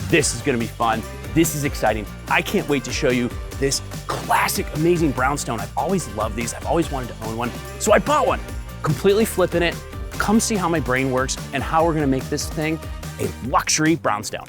This is gonna be fun. This is exciting. I can't wait to show you this classic, amazing brownstone. I've always loved these. I've always wanted to own one. So I bought one, completely flipping it. Come see how my brain works and how we're gonna make this thing a luxury brownstone.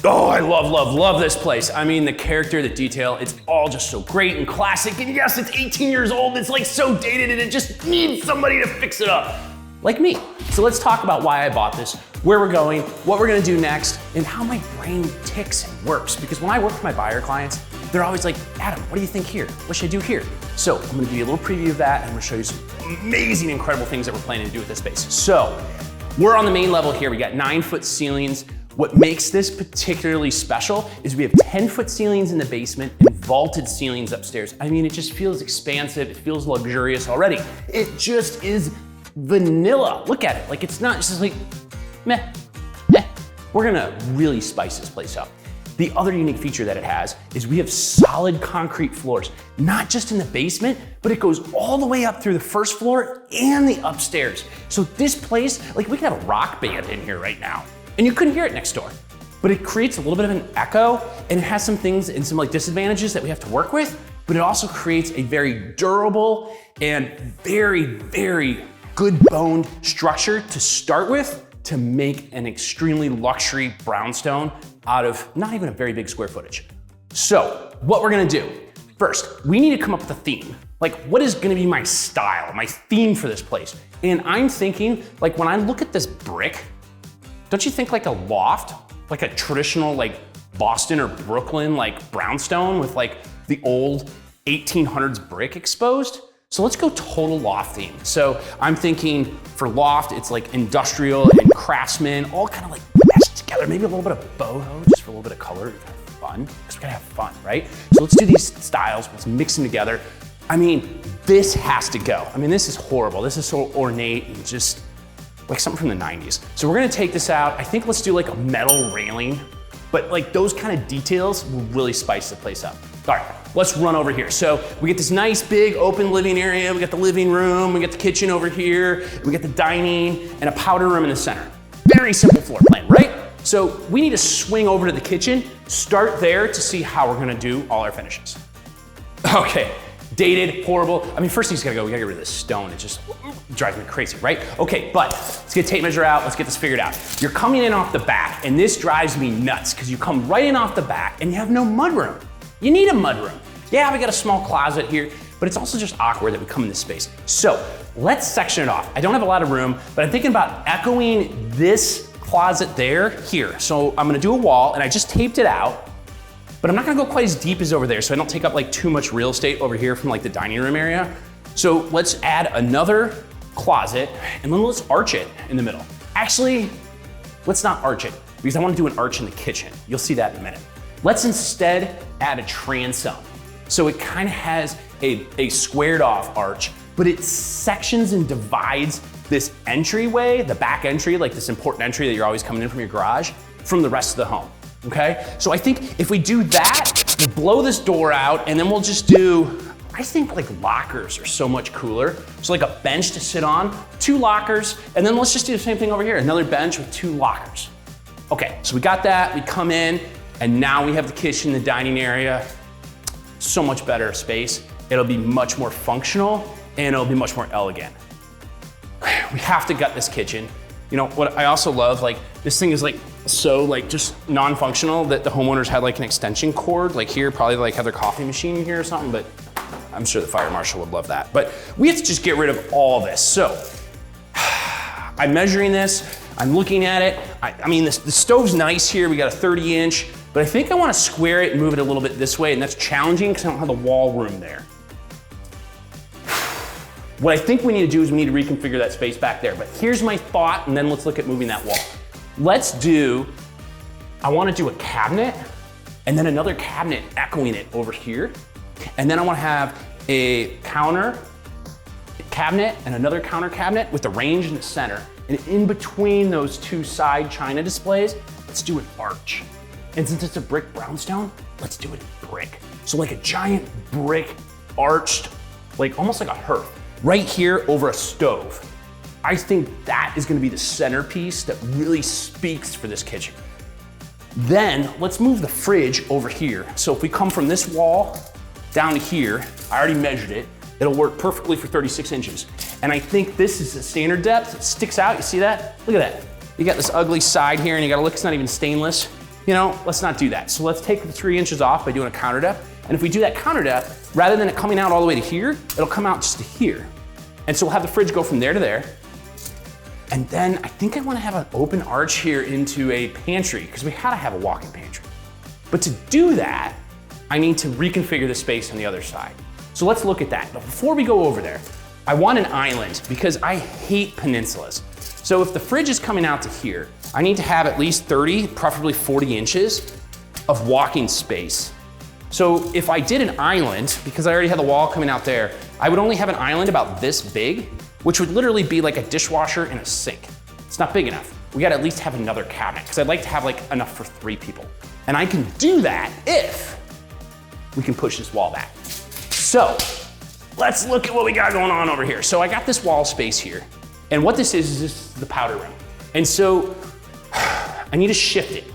Oh, I love this place. I mean, the character, the detail, it's all just so great and classic. And yes, it's 18 years old. It's like so dated and it just needs somebody to fix it up, like me. So let's talk about why I bought this, where we're going, what we're gonna do next, and how my brain ticks and works. Because when I work with my buyer clients, they're always like, Adam, what do you think here? What should I do here? So I'm gonna give you a little preview of that and I'm gonna show you some amazing, incredible things that we're planning to do with this space. So we're on the main level here. We got 9-foot ceilings. What makes this particularly special is we have 10-foot ceilings in the basement and vaulted ceilings upstairs. I mean, it just feels expansive. It feels luxurious already. It just is vanilla. Look at it. Like, it's not just like, meh. We're gonna really spice this place up. The other unique feature that it has is we have solid concrete floors, not just in the basement, but it goes all the way up through the first floor and the upstairs. So this place, like, we could have a rock band in here right now and you couldn't hear it next door, but it creates a little bit of an echo and it has some things and some like disadvantages that we have to work with, but it also creates a very durable and very good boned structure to start with to make an extremely luxury brownstone out of not even a very big square footage. So what we're gonna do, first, we need to come up with a theme. Like, what is gonna be my style, my theme for this place? And I'm thinking, like, when I look at this brick, don't you think like a loft? Like a traditional like Boston or Brooklyn like brownstone with like the old 1800s brick exposed? So let's go total loft theme. So I'm thinking for loft, it's like industrial and craftsman, all kind of like meshed together. Maybe a little bit of boho, just for a little bit of color, fun, because we gotta have fun, right? So let's do these styles, let's mix them together. I mean, this has to go. I mean, this is horrible. This is so ornate and just like something from the 90s. So we're gonna take this out. I think let's do like a metal railing, but like those kind of details will really spice the place up. All right, let's run over here. So we get this nice big open living area. We got the living room, we got the kitchen over here, we got the dining and a powder room in the center. Very simple floor plan, right? So we need to swing over to the kitchen, start there to see how we're gonna do all our finishes. Okay, dated, horrible. I mean, first thing's gotta go, we gotta get rid of this stone. It just drives me crazy, right? Okay, but let's get a tape measure out, let's get this figured out. You're coming in off the back, and this drives me nuts because you come right in off the back and you have no mudroom. You need a mudroom. Yeah, we got a small closet here, but it's also just awkward that we come in this space. So let's section it off. I don't have a lot of room, but I'm thinking about echoing this closet there, here. So I'm gonna do a wall, and I just taped it out, but I'm not gonna go quite as deep as over there so I don't take up like too much real estate over here from like the dining room area. So let's add another closet, and then let's arch it in the middle. Actually, let's not arch it, because I wanna do an arch in the kitchen. You'll see that in a minute. Let's instead add a transom. So it kind of has a squared off arch, but it sections and divides this entryway, the back entry, like this important entry that you're always coming in from your garage, from the rest of the home, okay? So I think if we do that, we'll blow this door out and then we'll just do, I think like lockers are so much cooler. So like a bench to sit on, 2 lockers, and then let's just do the same thing over here, another bench with 2 lockers. Okay, so we got that, we come in, and now we have the kitchen, the dining area, so much better space. It'll be much more functional and it'll be much more elegant. We have to gut this kitchen. You know, what I also love, like this thing is like so like just non-functional that the homeowners had like an extension cord, like here, probably like have their coffee machine in here or something, but I'm sure the fire marshal would love that. But we have to just get rid of all this. So I'm measuring this, I'm looking at it. I mean, the stove's nice here. We got a 30-inch. But I think I want to square it and move it a little bit this way, and that's challenging because I don't have the wall room there. What I think we need to do is we need to reconfigure that space back there. But here's my thought, and then let's look at moving that wall. I want to do a cabinet, and then another cabinet echoing it over here. And then I want to have a counter cabinet and another counter cabinet with the range in the center. And in between those 2 side china displays, let's do an arch. And since it's a brick brownstone, let's do it in brick. So like a giant brick arched, like almost like a hearth, right here over a stove. I think that is gonna be the centerpiece that really speaks for this kitchen. Then let's move the fridge over here. So if we come from this wall down to here, I already measured it. It'll work perfectly for 36 inches. And I think this is the standard depth. It sticks out, you see that? Look at that. You got this ugly side here and you gotta look, it's not even stainless. You know, let's not do that. So let's take the 3 inches off by doing a counter depth. And if we do that counter depth, rather than it coming out all the way to here, it'll come out just to here. And so we'll have the fridge go from there to there. And then I think I wanna have an open arch here into a pantry, because we gotta have a walk-in pantry. But to do that, I need to reconfigure the space on the other side. So let's look at that. But before we go over there, I want an island because I hate peninsulas. So if the fridge is coming out to here, I need to have at least 30, preferably 40 inches of walking space. So if I did an island, because I already had the wall coming out there, I would only have an island about this big, which would literally be like a dishwasher and a sink. It's not big enough. We gotta at least have another cabinet, because I'd like to have like enough for 3 people. And I can do that if we can push this wall back. So let's look at what we got going on over here. So I got this wall space here. And what this is the powder room. And so I need to shift it.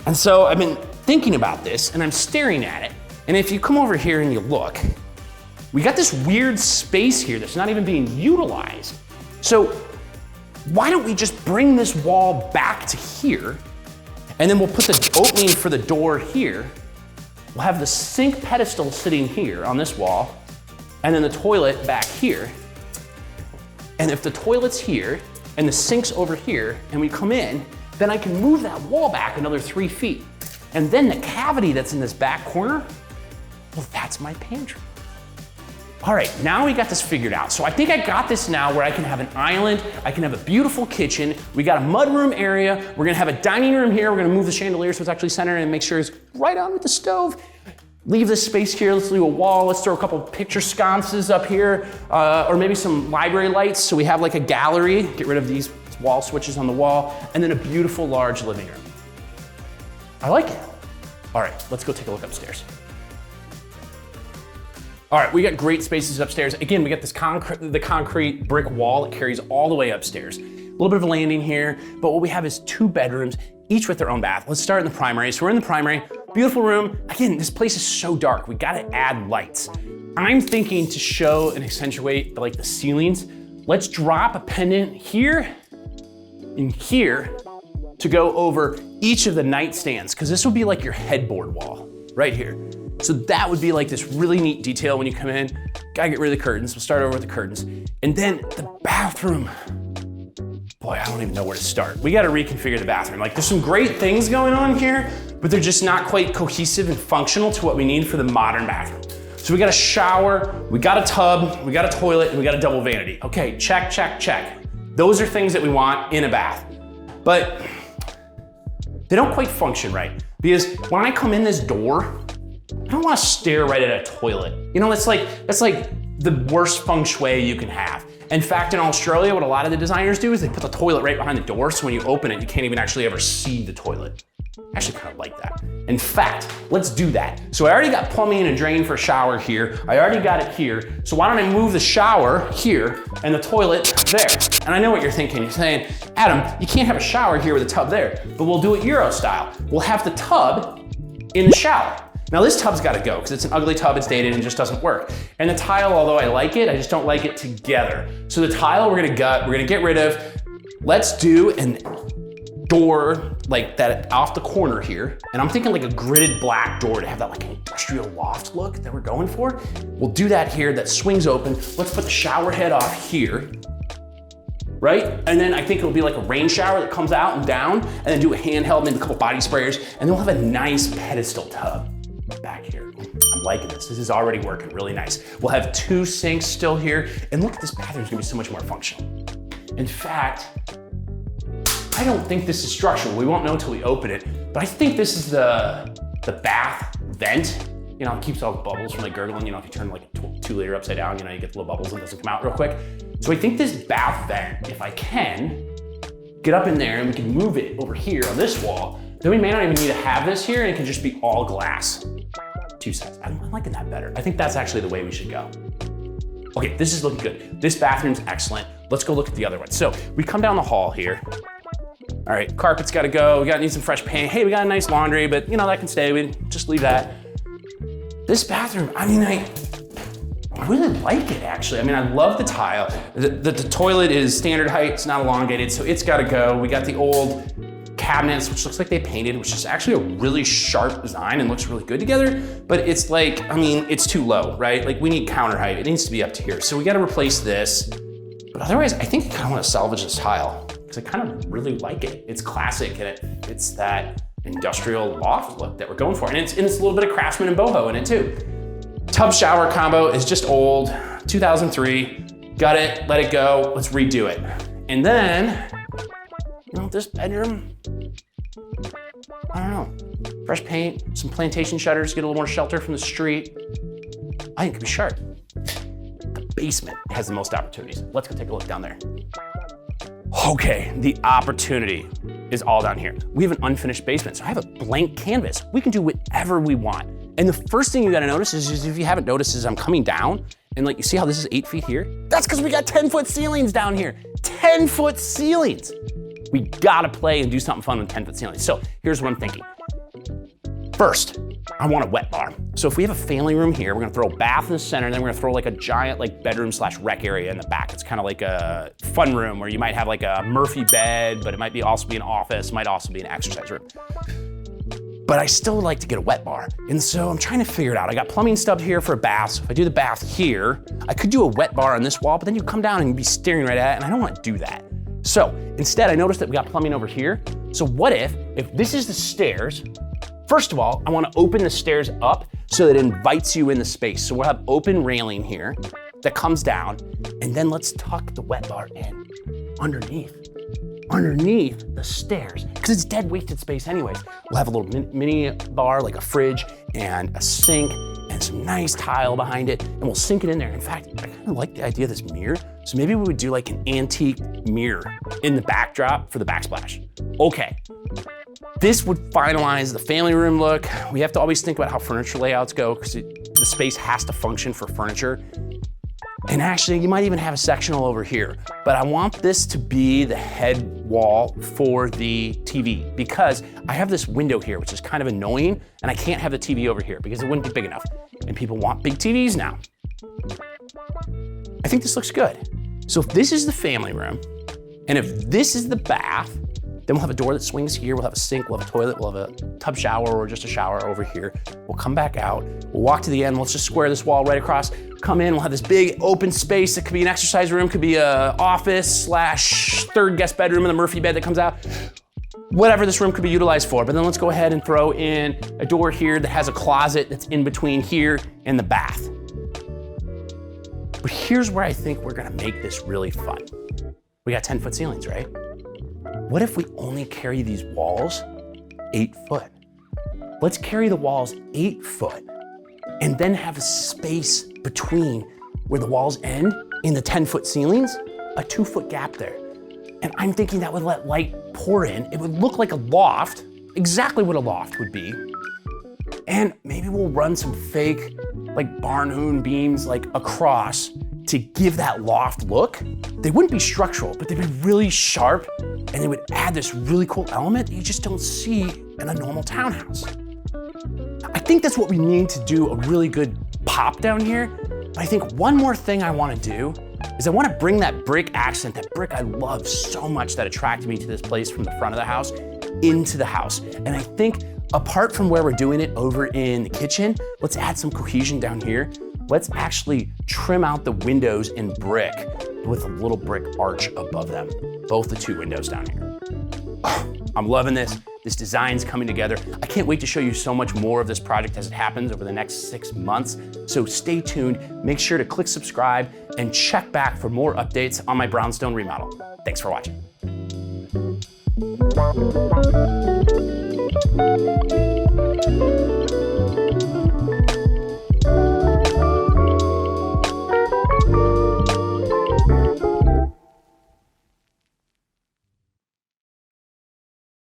And so I've been thinking about this and I'm staring at it. And if you come over here and you look, we got this weird space here that's not even being utilized. So why don't we just bring this wall back to here, and then we'll put the opening for the door here. We'll have the sink pedestal sitting here on this wall, and then the toilet back here. And if the toilet's here and the sink's over here and we come in, then I can move that wall back another 3 feet. And then the cavity that's in this back corner, well, that's my pantry. All right, now we got this figured out. So I think I got this now where I can have an island, I can have a beautiful kitchen, we got a mudroom area, we're gonna have a dining room here, we're gonna move the chandelier so it's actually centered and make sure it's right on with the stove. Leave this space here, let's do a wall, let's throw a couple picture sconces up here, or maybe some library lights so we have like a gallery, get rid of these wall switches on the wall, and then a beautiful large living room. I like it. All right, let's go take a look upstairs. All right, we got great spaces upstairs. Again, we got this concrete brick wall that carries all the way upstairs. A little bit of a landing here, but what we have is 2 bedrooms, each with their own bath. Let's start in the primary. So we're in the primary, beautiful room. Again, this place is so dark, we gotta add lights. I'm thinking to show and accentuate like the ceilings, let's drop a pendant here and here to go over each of the nightstands, because this will be like your headboard wall right here. So that would be like this really neat detail when you come in. Gotta get rid of the curtains. We'll start over with the curtains. And then the bathroom. Boy, I don't even know where to start. We gotta reconfigure the bathroom. Like there's some great things going on here, but they're just not quite cohesive and functional to what we need for the modern bathroom. So we got a shower, we got a tub, we got a toilet, and we got a double vanity. Okay, check, check, check. Those are things that we want in a bath. But they don't quite function right. Because when I come in this door, I don't want to stare right at a toilet. You know, that's like the worst feng shui you can have. In fact, in Australia, what a lot of the designers do is they put the toilet right behind the door, so when you open it, you can't even actually ever see the toilet. I actually kind of like that. In fact, let's do that. So I already got plumbing and a drain for a shower here. I already got it here. So why don't I move the shower here and the toilet there? And I know what you're thinking. You're saying, Adam, you can't have a shower here with a tub there, but we'll do it Euro style. We'll have the tub in the shower. Now this tub's gotta go because it's an ugly tub, it's dated and just doesn't work. And the tile, although I like it, I just don't like it together. So the tile we're gonna get rid of. Let's do an door like that off the corner here. And I'm thinking like a gridded black door to have that like industrial loft look that we're going for. We'll do that here, that swings open. Let's put the shower head off here, right? And then I think it'll be like a rain shower that comes out and down, and then do a handheld, maybe a couple body sprayers, and then we'll have a nice pedestal tub back here. I'm liking this. This is already working really nice. We'll have 2 sinks still here, and look, this bathroom's gonna be so much more functional. In fact, I don't think this is structural. We won't know until we open it, but I think this is the bath vent. You know, it keeps all the bubbles from like gurgling. You know, if you turn like a 2-liter upside down, you know, you get the little bubbles and it doesn't come out real quick. So I think this bath vent, if I can, get up in there and we can move it over here on this wall, then we may not even need to have this here and it can just be all glass. 2 sides. I'm liking that better. I think that's actually the way we should go. Okay, this is looking good. This bathroom's excellent. Let's go look at the other one. So we come down the hall here. All right, carpet's gotta go. We need some fresh paint. Hey, we got a nice laundry, but you know, that can stay. We just leave that. This bathroom, I mean, I really like it actually. I mean, I love the tile. The toilet is standard height, it's not elongated, so it's gotta go. We got the old cabinets, which looks like they painted, which is actually a really sharp design and looks really good together, but it's like, I mean, it's too low, right? Like we need counter height, it needs to be up to here. So we gotta replace this, but otherwise, I think I kinda wanna salvage this tile because I kind of really like it. It's classic and it's that industrial loft look that we're going for. And it's a little bit of craftsman and boho in it too. Tub shower combo is just old, 2003, got it, let it go, let's redo it. And then, you know, this bedroom, I don't know, fresh paint, some plantation shutters, get a little more shelter from the street. I think it could be sharp. The basement has the most opportunities. Let's go take a look down there. Okay, the opportunity is all down here. We have an unfinished basement, so I have a blank canvas. We can do whatever we want. And the first thing you gotta notice is if you haven't noticed, is I'm coming down and like, you see how this is 8 feet here? That's because we got 10-foot ceilings down here. 10-foot ceilings. We gotta play and do something fun with 10-foot ceilings. So here's what I'm thinking. First, I want a wet bar. So if we have a family room here, we're gonna throw a bath in the center, and then we're gonna throw like a giant like bedroom / rec area in the back. It's kind of like a fun room where you might have like a Murphy bed, but it might also be an office, might also be an exercise room. But I still would like to get a wet bar. And so I'm trying to figure it out. I got plumbing stubbed here for a bath. So if I do the bath here, I could do a wet bar on this wall, but then you come down and you'd be staring right at it, and I don't want to do that. So instead, I noticed that we got plumbing over here. So what if this is the stairs? First of all, I want to open the stairs up so that it invites you in the space. So we'll have open railing here that comes down, and then let's tuck the wet bar in underneath the stairs, because it's dead wasted space anyways. We'll have a little mini bar, like a fridge and a sink and some nice tile behind it, and we'll sink it in there. In fact, I kind of like the idea of this mirror, so maybe we would do like an antique mirror in the backdrop for the backsplash. Okay. This would finalize the family room look. We have to always think about how furniture layouts go because the space has to function for furniture. And actually, you might even have a sectional over here, but I want this to be the head wall for the TV because I have this window here, which is kind of annoying, and I can't have the TV over here because it wouldn't be big enough. And people want big TVs now. I think this looks good. So if this is the family room, and if this is the bath, then we'll have a door that swings here, we'll have a sink, we'll have a toilet, we'll have a tub shower or just a shower over here. We'll come back out, we'll walk to the end, let's just square this wall right across, come in, we'll have this big open space. It could be an exercise room, could be a office / third guest bedroom and the Murphy bed that comes out. Whatever this room could be utilized for, but then let's go ahead and throw in a door here that has a closet that's in between here and the bath. But here's where I think we're gonna make this really fun. We got 10-foot ceilings, right? What if we only carry these walls 8 foot? Let's carry the walls 8 foot and then have a space between where the walls end in the 10-foot ceilings, a 2-foot gap there. And I'm thinking that would let light pour in. It would look like a loft, exactly what a loft would be. And maybe we'll run some fake like barn beams like across to give that loft look. They wouldn't be structural, but they'd be really sharp and they would add this really cool element that you just don't see in a normal townhouse. I think that's what we need to do a really good pop down here. But I think one more thing I wanna do is I wanna bring that brick accent, that brick I love so much that attracted me to this place from the front of the house, into the house. And I think apart from where we're doing it over in the kitchen, let's add some cohesion down here. Let's actually trim out the windows in brick with a little brick arch above them. Both the 2 windows down here. Oh, I'm loving this. This design's coming together. I can't wait to show you so much more of this project as it happens over the next 6 months. So stay tuned, make sure to click subscribe and check back for more updates on my brownstone remodel. Thanks for watching.